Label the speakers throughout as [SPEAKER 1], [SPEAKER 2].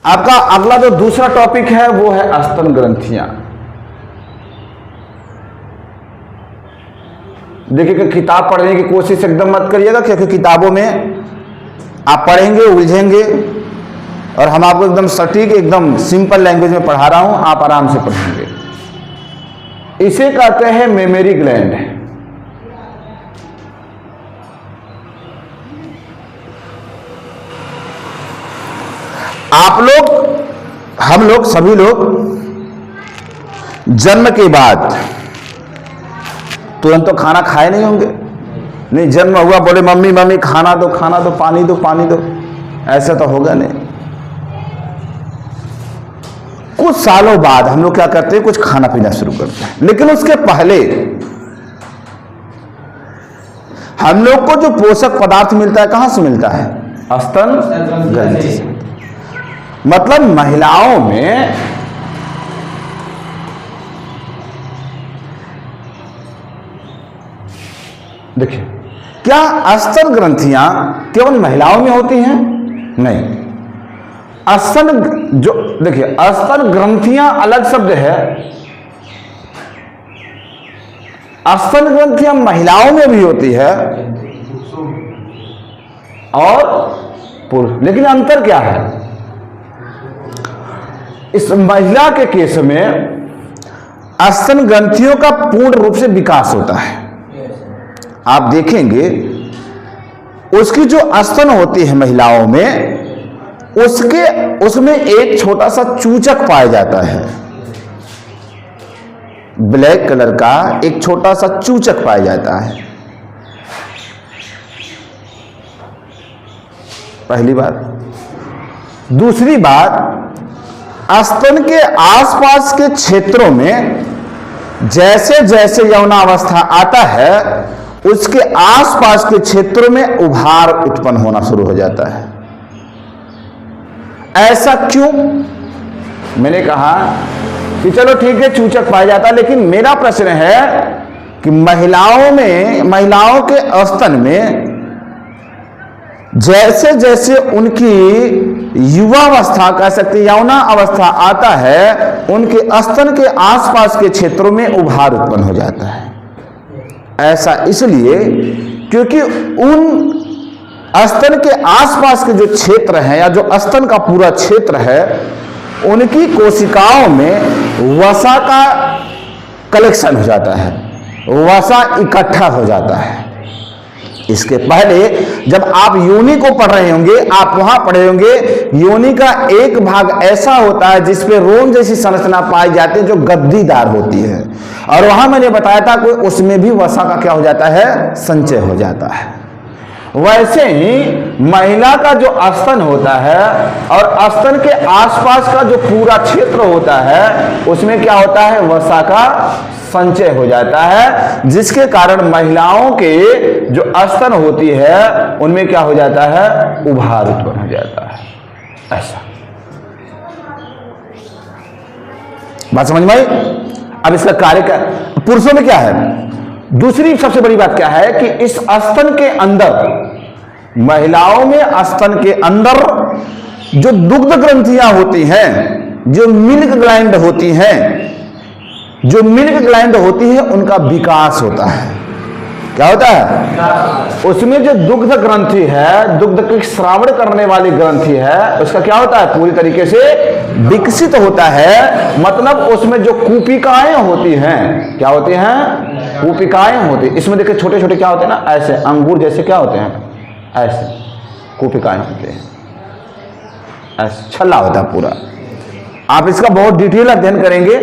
[SPEAKER 1] आपका अगला जो दूसरा टॉपिक है वो है स्तन ग्रंथियां। देखिए कि किताब पढ़ने की कोशिश एकदम मत करिएगा, क्योंकि किताबों में आप पढ़ेंगे उलझेंगे, और हम आपको एकदम सटीक एकदम सिंपल लैंग्वेज में पढ़ा रहा हूं, आप आराम से पढ़ेंगे। इसे कहते हैं मेमोरी ग्लैंड। आप लोग, हम लोग, सभी लोग जन्म के बाद तुरंत तो खाना खाए नहीं होंगे। नहीं, जन्म हुआ बोले मम्मी मम्मी खाना दो खाना दो, पानी दो पानी दो, ऐसा तो होगा नहीं। कुछ सालों बाद हम लोग क्या करते हैं, कुछ खाना पीना शुरू करते हैं। लेकिन उसके पहले हम लोग को जो पोषक पदार्थ मिलता है कहां से मिलता है? स्तन ग्रंथि से। मतलब महिलाओं में देखिए, क्या स्तन ग्रंथियां केवल महिलाओं में होती हैं? नहीं। स्तन जो देखिए, स्तन ग्रंथियां अलग शब्द है। स्तन ग्रंथियां महिलाओं में भी होती है और पुरुष, लेकिन अंतर क्या है? इस महिला के केस में स्तन ग्रंथियों का पूर्ण रूप से विकास होता है। आप देखेंगे उसकी जो स्तन होती है महिलाओं में, उसमें एक छोटा सा चूचक पाया जाता है। ब्लैक कलर का एक छोटा सा चूचक पाया जाता है। पहली बात। दूसरी बात, स्तन के आसपास के क्षेत्रों में जैसे जैसे यौनावस्था आता है, उसके आसपास के क्षेत्रों में उभार उत्पन्न होना शुरू हो जाता है। ऐसा क्यों? मैंने कहा कि चलो ठीक है, चूचक पाया जाता है, लेकिन मेरा प्रश्न है कि महिलाओं के स्तन में जैसे जैसे उनकी युवावस्था कह सकते यौना अवस्था आता है, उनके स्तन के आसपास के क्षेत्रों में उभार उत्पन्न हो जाता है। ऐसा इसलिए क्योंकि उन स्तन के आसपास के जो क्षेत्र हैं, या जो स्तन का पूरा क्षेत्र है, उनकी कोशिकाओं में वसा का कलेक्शन हो जाता है, वसा इकट्ठा हो जाता है। इसके पहले जब आप योनि को पढ़ रहे होंगे, आप वहां पढ़े होंगे योनि का एक भाग ऐसा होता है जिसपे रोम जैसी संरचना पाई जाती है, जो गद्दीदार होती है, और वहां मैंने बताया था कि उसमें भी वसा का क्या हो जाता है? संचय हो जाता है। वैसे ही महिला का जो स्तन होता है और स्तन के आसपास का जो पूरा क्षेत्र होता है, उसमें क्या होता है? वसा का संचय हो जाता है, जिसके कारण महिलाओं के जो स्तन होती है उनमें क्या हो जाता है? उभार उत्पन्न हो जाता है। ऐसा बात समझ में आई? अब इसका कार्य क्या? पुरुषों में क्या है? दूसरी सबसे बड़ी बात क्या है कि इस स्तन के अंदर, महिलाओं में स्तन के अंदर जो दुग्ध ग्रंथियां होती हैं, जो मिल्क ग्लैंड होती हैं, उनका विकास होता है। क्या होता है? उसमें जो दुग्ध ग्रंथि है, दुग्ध की श्रावण करने वाली ग्रंथि है, उसका क्या होता है? पूरी तरीके से विकसित होता है। मतलब उसमें जो कूपिकाएं होती हैं, क्या होती हैं? कूपिकाएं होती। इसमें देखिए छोटे छोटे क्या होते हैं ना, ऐसे अंगूर जैसे क्या होते हैं? ऐसे कूपिकाएं होते हैं, ऐसे छल्ला होता है पूरा। आप इसका बहुत डिटेल अध्ययन करेंगे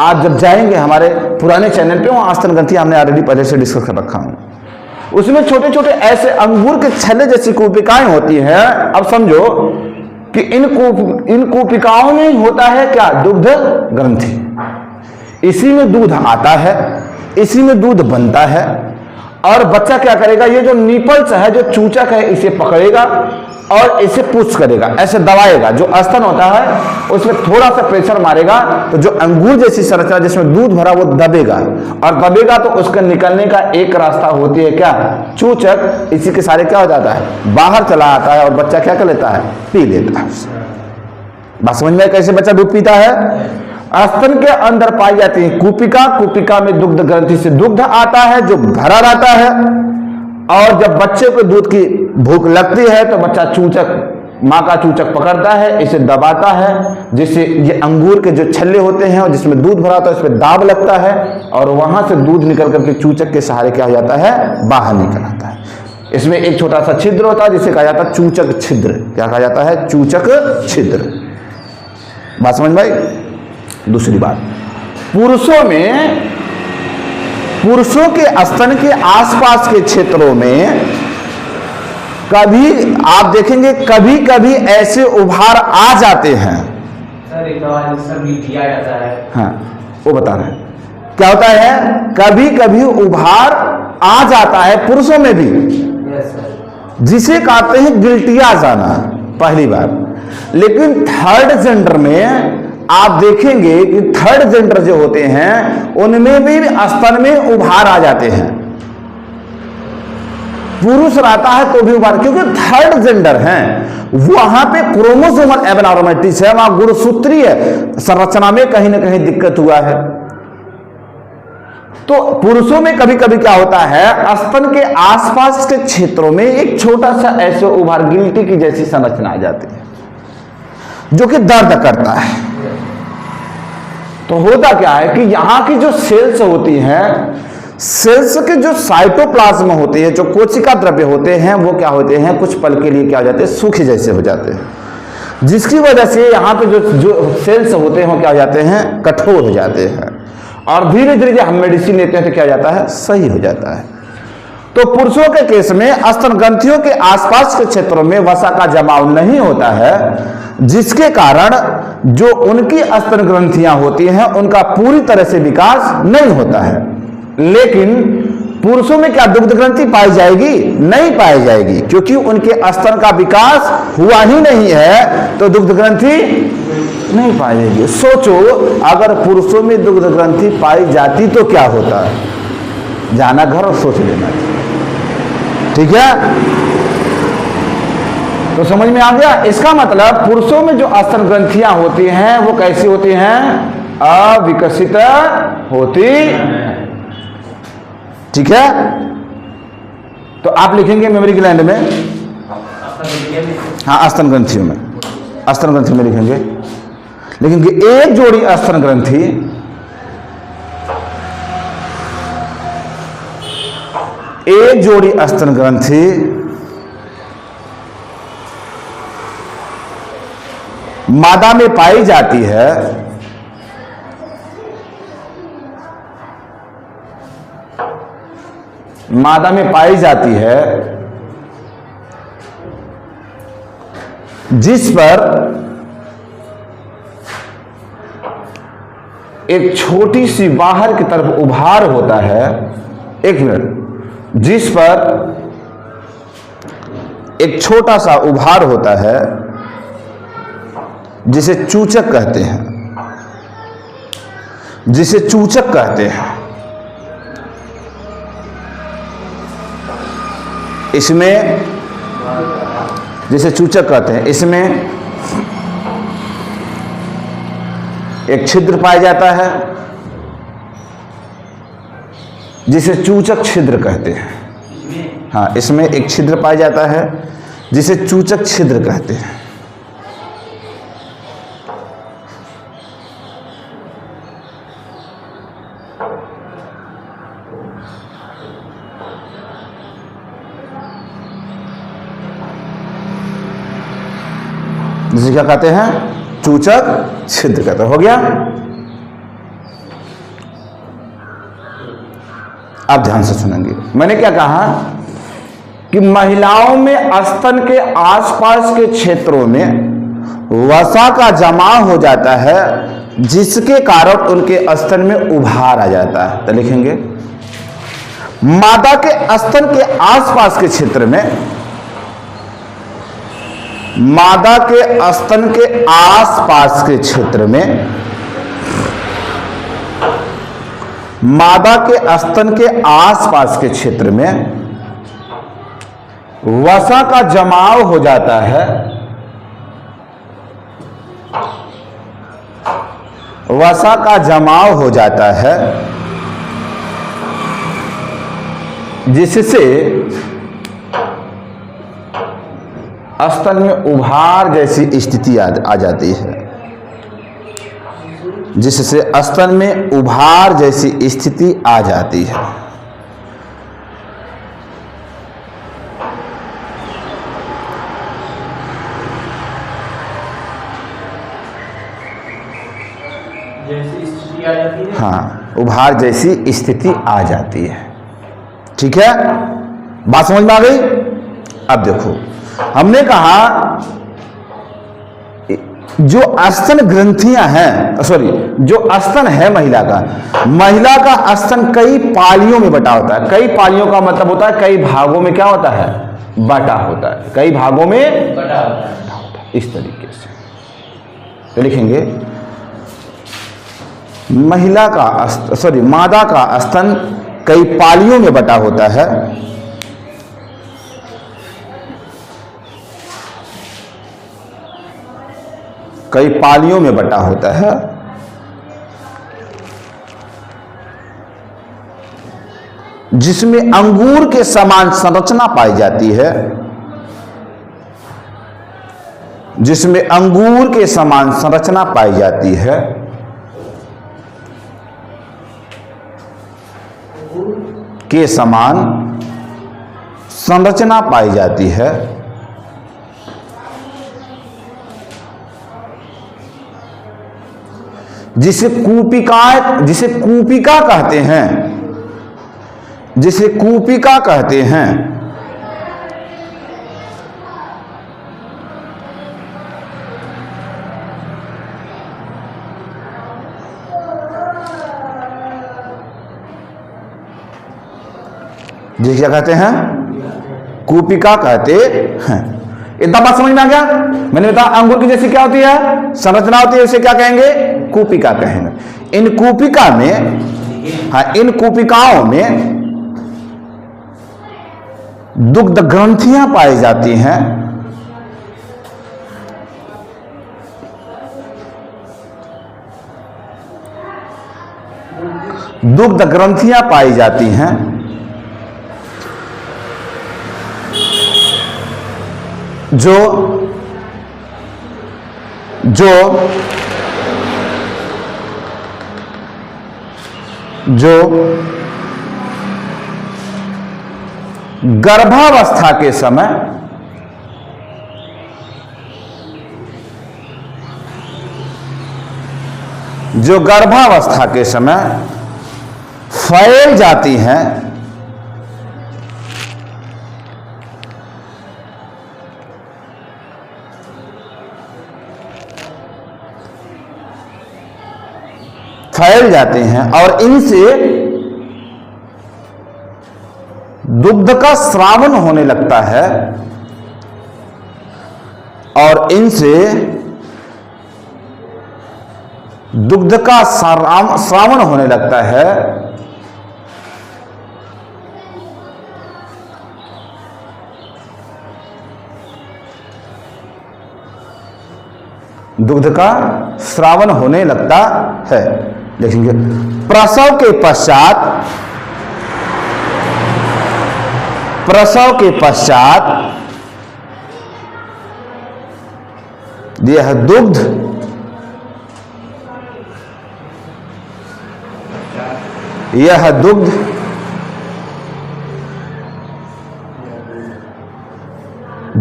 [SPEAKER 1] आज जब जाएंगे हमारे पुराने चैनल पे, वहां स्तन ग्रंथि हमने ऑलरेडी पहले से डिस्कस कर रखा हूं। उसमें छोटे छोटे ऐसे अंगूर के छल्ले जैसी कूपिकाएं होती हैं। अब समझो कि इन कूपिकाओं में होता है क्या? दुग्ध ग्रंथि। इसी में दूध आता है, इसी में दूध बनता है, और बच्चा क्या करेगा? ये जो निपल्स है, जो चूचक है, इसे पकड़ेगा और इसे पुश करेगा, ऐसे दबाएगा। जो स्तन होता है उसमें थोड़ा सा प्रेशर मारेगा, तो जो अंगूर जैसी संरचना जिसमें दूध भरा वो दबेगा, और दबेगा तो उसका निकलने का एक रास्ता होती है क्या? चूचक। इसी के सारे क्या हो जाता है? बाहर चला आता है, और बच्चा क्या कर लेता है? पी लेता है। बात समझ में? कैसे बच्चा दूध पीता है? स्तन के अंदर पाई जाती है कुपिका, कुपिका में दुग्ध ग्रंथि से दुग्ध आता है जो भरा रहता है, और जब बच्चे को दूध की भूख लगती है तो बच्चा चूचक, माँ का चूचक पकड़ता है, इसे दबाता है, जिससे ये अंगूर के जो छल्ले होते हैं और जिसमें दूध भरा होता है उस पर दाब लगता है, और वहां से दूध निकल करके चूचक के सहारे क्या हो जाता है? बाहर निकल आता है। इसमें एक छोटा सा छिद्र होता है जिसे कहा जाता है चूचक छिद्र। क्या कहा जाता है? चूचक छिद्र। बात समझ भाई? दूसरी बात, पुरुषों के स्तन के आसपास के क्षेत्रों में कभी आप देखेंगे कभी कभी ऐसे उभार आ जाते हैं।
[SPEAKER 2] सर दिया जाता है।
[SPEAKER 1] हाँ, वो बता रहे हैं क्या होता है। कभी कभी उभार आ जाता है पुरुषों में भी, जिसे कहते हैं गिल्टिया जाना, पहली बात। लेकिन थर्ड जेंडर में आप देखेंगे कि थर्ड जेंडर जो होते हैं उनमें भी स्तन में उभार आ जाते हैं। पुरुष रहता है तो भी उभार, क्योंकि थर्ड जेंडर है, वहां पे क्रोमोसोमल एबनॉर्मलिटीज है, वहां गुणसूत्रीय संरचना में कहीं ना कहीं दिक्कत हुआ है। तो पुरुषों में कभी कभी क्या होता है, स्तन के आसपास के क्षेत्रों में एक छोटा सा ऐसे उभार, गिल्टी की जैसी संरचना आ जाती है जो कि दर्द करता है। तो होता क्या है कि यहां की जो सेल्स होती हैं, सेल्स के जो साइटोप्लाज्म होते हैं, जो कोशिका द्रव्य होते हैं, वो क्या होते हैं, कुछ पल के लिए क्या हो जाते हैं, सूखे जैसे हो जाते हैं, जिसकी वजह से यहाँ पे जो सेल्स होते हैं वो क्या हो जाते हैं, कठोर हो जाते हैं, और धीरे धीरे जब हम मेडिसिन लेते हैं तो क्या हो जाता है, सही हो जाता है। तो पुरुषों के केस में स्तन ग्रंथियों के आसपास के क्षेत्रों में वसा का जमाव नहीं होता है, जिसके कारण जो उनकी स्तन ग्रंथियां होती हैं उनका पूरी तरह से विकास नहीं होता है। लेकिन पुरुषों में क्या दुग्ध ग्रंथि पाई जाएगी? नहीं पाई जाएगी, क्योंकि उनके स्तन का विकास हुआ ही नहीं है, तो दुग्ध ग्रंथि नहीं पाई जाएगी। सोचो अगर पुरुषों में दुग्ध ग्रंथि पाई जाती तो क्या होता है? जाना घर और सोच लेना, ठीक है? तो समझ में आ गया? इसका मतलब पुरुषों में जो स्तन ग्रंथियां होती हैं वो कैसी होती हैं? अविकसित होती, ठीक है? तो आप लिखेंगे मेमोरी ग्लैंड में, हाँ स्तन ग्रंथियों में, स्तन ग्रंथि में लिखेंगे एक जोड़ी स्तन ग्रंथि स्तन ग्रंथि मादा में पाई जाती है, मादा में पाई जाती है, जिस पर एक छोटी सी बाहर की तरफ उभार होता है, एक मिनट, जिस पर एक छोटा सा उभार होता है जिसे चूचक कहते हैं, जिसे चूचक कहते हैं। इसमें जिसे चूचक कहते हैं, इसमें एक छिद्र पाया जाता है जिसे चूचक छिद्र कहते हैं। हाँ, इसमें एक छिद्र पाया जाता है जिसे चूचक छिद्र कहते हैं। जिसे क्या कहते हैं? चूचक छिद्र कहते हैं। हो गया? आप ध्यान से सुनेंगे, मैंने क्या कहा कि महिलाओं में स्तन के आसपास के क्षेत्रों में वसा का जमाव हो जाता है, जिसके कारण उनके स्तन में उभार आ जाता है। तो लिखेंगे मादा के स्तन के आसपास के क्षेत्र में, मादा के स्तन के आसपास के क्षेत्र में, मादा के स्तन के आसपास के क्षेत्र में वसा का जमाव हो जाता है, वसा का जमाव हो जाता है, जिससे स्तन में उभार जैसी स्थिति आ जाती है, जिससे स्तन में उभार जैसी स्थिति आ जाती है।
[SPEAKER 2] जैसी स्थिति आ जाती है।
[SPEAKER 1] हाँ, उभार जैसी स्थिति आ जाती है। ठीक है, बात समझ में आ गई? अब देखो, हमने कहा जो स्तन ग्रंथियां हैं, सॉरी, जो स्तन है महिला का स्तन कई पालियों में बटा होता है। कई पालियों का मतलब होता है कई भागों में क्या होता है? बटा होता है। कई भागों में
[SPEAKER 2] बटा होता है।
[SPEAKER 1] इस तरीके से तो लिखेंगे मादा का स्तन कई पालियों में बटा होता है। कई पालियों में बटा होता है, जिसमें अंगूर के समान संरचना पाई जाती है, जिसमें अंगूर के समान संरचना पाई जाती है, के समान संरचना पाई जाती है, जिसे कूपिका कहते हैं, जिसे कूपिका कहते हैं। जिसे क्या कहते हैं? कूपिका कहते हैं। इतना बात समझ में आ गया? मैंने बताया अंगूर की जैसी क्या होती है? संरचना होती है, उसे क्या कहेंगे? कूपिका कहेंगे। इन कूपिका में, हाँ, इन कूपिकाओं में दुग्ध ग्रंथियां पाई जाती हैं। दुग्ध ग्रंथियां पाई जाती हैं, जो गर्भावस्था के समय फैल जाती हैं, और इनसे दुग्ध का स्रावन होने लगता है, और इनसे दुग्ध का स्रावन होने लगता है। दुग्ध का स्रावन होने लगता है। देखेंगे प्रसव के पश्चात यह दुग्ध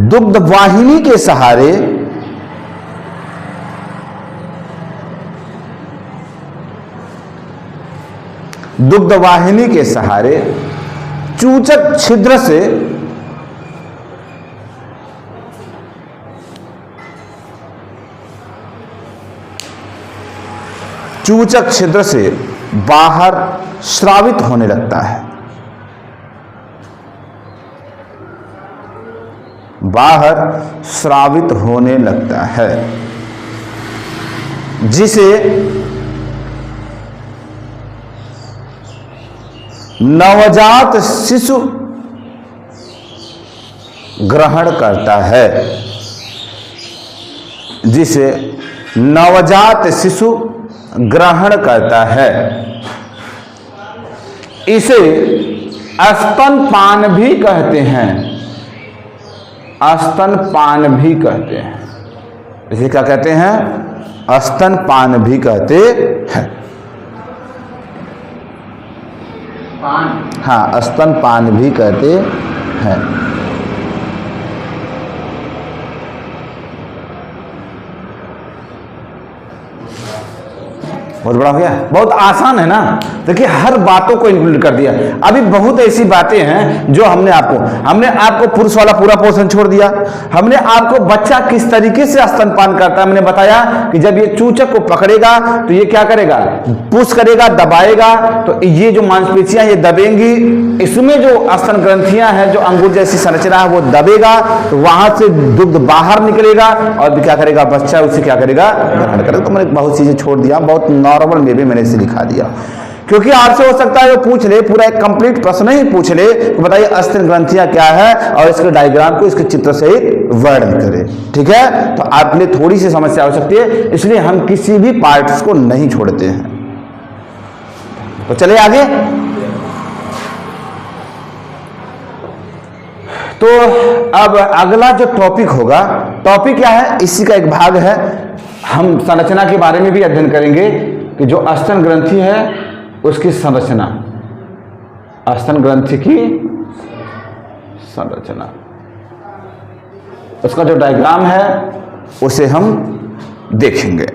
[SPEAKER 1] दुग्ध वाहिनी के सहारे चूचक छिद्र से बाहर स्रावित होने लगता है। जिसे नवजात शिशु ग्रहण करता है, जिसे नवजात शिशु ग्रहण करता है। इसे स्तनपान भी कहते हैं। स्तनपान भी कहते हैं। इसे क्या कहते हैं? स्तनपान भी कहते हैं।
[SPEAKER 2] पान।
[SPEAKER 1] हाँ, स्तनपान भी कहते हैं। बहुत बड़ा हो गया, बहुत आसान है ना। देखिए हर बातों को इंक्लूड कर दिया। अभी बहुत ऐसी बातें हैं जो हमने आपको पुरुष वाला पूरा पोर्शन छोड़ दिया। हमने आपको बच्चा किस तरीके से स्तनपान करता है, मैंने बताया कि जब ये चूचक को पकड़ेगा तो ये क्या करेगा? पुश करेगा, दबाएगा, तो ये जो मांसपेशियां ये दबेंगी, इसमें जो स्तन ग्रंथियां हैं, जो अंगूर जैसी संरचना है, वो दबेगा, तो वहां से दुग्ध बाहर निकलेगा और क्या करेगा? बच्चा उसे क्या करेगा? ग्रहण करेगा। तो मैंने बहुत चीजें छोड़ दिया, बहुत नॉर्मल में भी मैंने इसे लिखा दिया, क्योंकि आपसे हो सकता है वो पूछ ले, पूरा एक कंप्लीट प्रश्न ही पूछ ले तो बताइए स्तन ग्रंथियां क्या है, और इसके डायग्राम को इसके चित्र सहित वर्णन करें। ठीक है, तो आपके लिए थोड़ी सी समस्या हो सकती है, इसलिए हम किसी भी पार्ट्स को नहीं छोड़ते हैं। तो चलिए आगे। तो अब अगला जो टॉपिक होगा, टॉपिक क्या है? इसी का एक भाग है। हम संरचना के बारे में भी अध्ययन करेंगे कि जो स्तन ग्रंथि है उसकी संरचना, स्तन ग्रंथि की संरचना, उसका जो डायग्राम है उसे हम देखेंगे।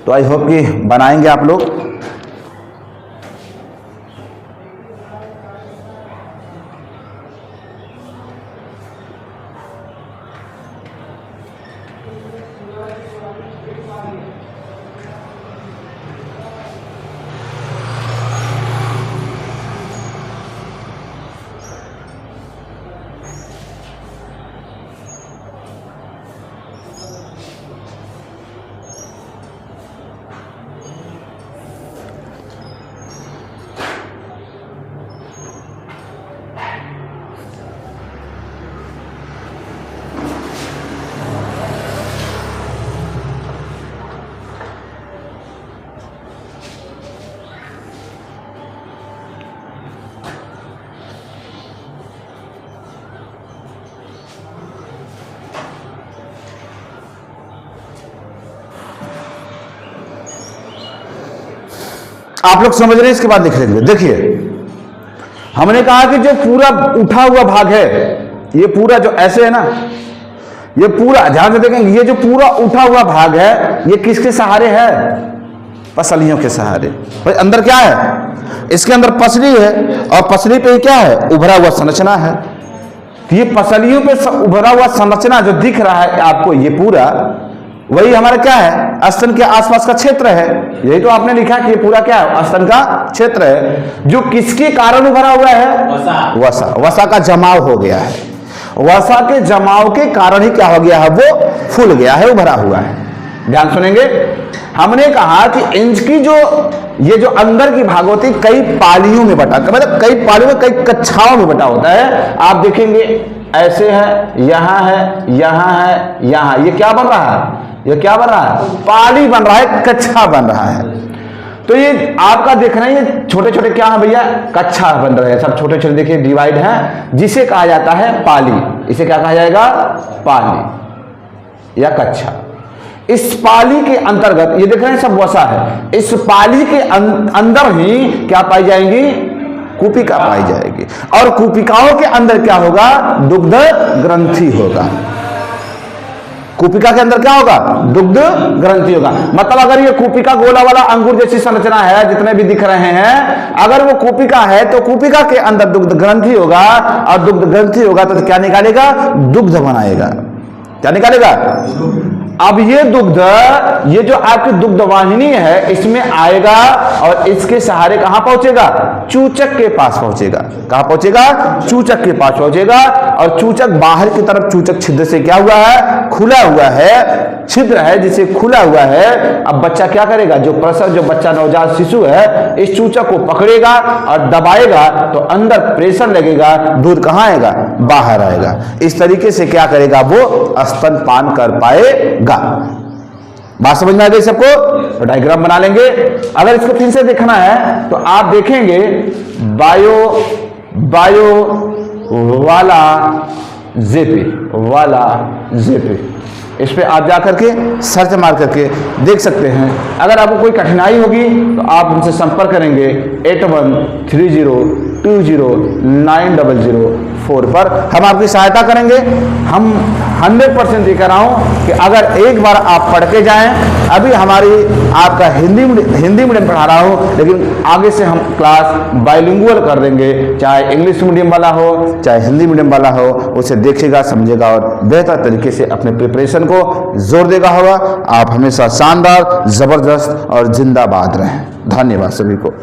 [SPEAKER 1] तो आई होप कि बनाएंगे आप लोग। आप लोग समझ रहे हैं, इसके बाद लिख लेंगे। देखिए हमने कहा कि जो पूरा उठा हुआ भाग है, ये पूरा जो ऐसे है ना, ये पूरा ध्यान से देखेंगे, ये जो पूरा उठा हुआ भाग है ये किसके सहारे है? पसलियों के सहारे। भाई अंदर क्या है? इसके अंदर पसली है, और पसली पे क्या है? उभरा हुआ संरचना है। तो ये पसलियों पे उभरा हुआ संरचना जो दिख रहा है आपको, ये पूरा वही हमारा क्या है? स्तन के आसपास का क्षेत्र है। यही तो आपने लिखा कि ये पूरा क्या है? स्तन का क्षेत्र है, जो किसके कारण उभरा हुआ है? वसा का जमाव हो गया है। वसा के जमाव के कारण ही क्या हो गया है? वो फूल गया है, उभरा हुआ है। ध्यान सुनेंगे। हमने कहा कि इंच की जो ये जो अंदर की भाग होती है कई पालियों में बटा, मतलब कई पालियों में, कई कक्षाओं में बटा होता है। आप देखेंगे ऐसे है, यहां है, यहां है, यहां। ये क्या बन रहा है? ये क्या बन रहा है? पाली बन रहा है, कक्षा बन रहा है। तो ये आपका देख रहे हैं, ये छोटे छोटे क्या है भैया? कक्षा बन रहे हैं, सब छोटे छोटे देखिए डिवाइड हैं, जिसे कहा जाता है पाली। इसे क्या कहा जाएगा? पाली या कक्षा। इस पाली के अंतर्गत ये देख रहे हैं सब वसा है। इस पाली के अंदर ही क्या पाई जाएंगी? कूपिका पाई जाएगी, और कूपिकाओं के अंदर क्या होगा? दुग्ध ग्रंथि होगा। कूपिका के अंदर क्या होगा? दुग्ध ग्रंथि होगा। मतलब अगर ये कूपिका गोला वाला अंगूर जैसी संरचना है, जितने भी दिख रहे हैं, अगर वो कूपिका है तो कूपिका के अंदर दुग्ध ग्रंथि होगा, और दुग्ध ग्रंथि होगा तो क्या निकालेगा? दुग्ध बनाएगा। क्या निकालेगा? अब ये दुग्ध, ये जो आपकी दुग्ध वाहिनी है इसमें आएगा और इसके सहारे कहां पहुंचेगा? चूचक के पास पहुंचेगा। कहां पहुंचेगा? चूचक के पास पहुंचेगा। और चूचक बाहर की तरफ, चूचक छिद्र से क्या हुआ है? खुला हुआ है, छिद्र है जिसे खुला हुआ है। अब बच्चा क्या करेगा? जो प्रसव, जो बच्चा नवजात शिशु है इस चूचक को पकड़ेगा और दबाएगा तो अंदर प्रेशर लगेगा, दूध कहां आएगा? बाहर आएगा। इस तरीके से क्या करेगा? वो स्तनपान कर पाएगा। बात समझ में आ गई सबको? तो डायग्राम बना लेंगे। अगर इसको फिर से देखना है तो आप देखेंगे बायो वाला जेपी, इस पे आप जाकर के सर्च मार करके देख सकते हैं। अगर आपको कोई कठिनाई होगी तो आप उनसे संपर्क करेंगे 8130209004 पर। हम आपकी सहायता करेंगे। हम 100% ये कह रहा हूं कि अगर एक बार आप पढ़ के जाएं, अभी हमारी आपका हिंदी मीडियम पढ़ा रहा हूं, लेकिन आगे से हम क्लास बाइलिंगुअल कर देंगे, चाहे इंग्लिश मीडियम वाला हो चाहे हिंदी मीडियम वाला हो, उसे देखेगा, समझेगा और बेहतर तरीके से अपने प्रिपरेशन को जोर देगा होगा। आप हमेशा शानदार, जबरदस्त और जिंदाबाद रहें। धन्यवाद सभी को।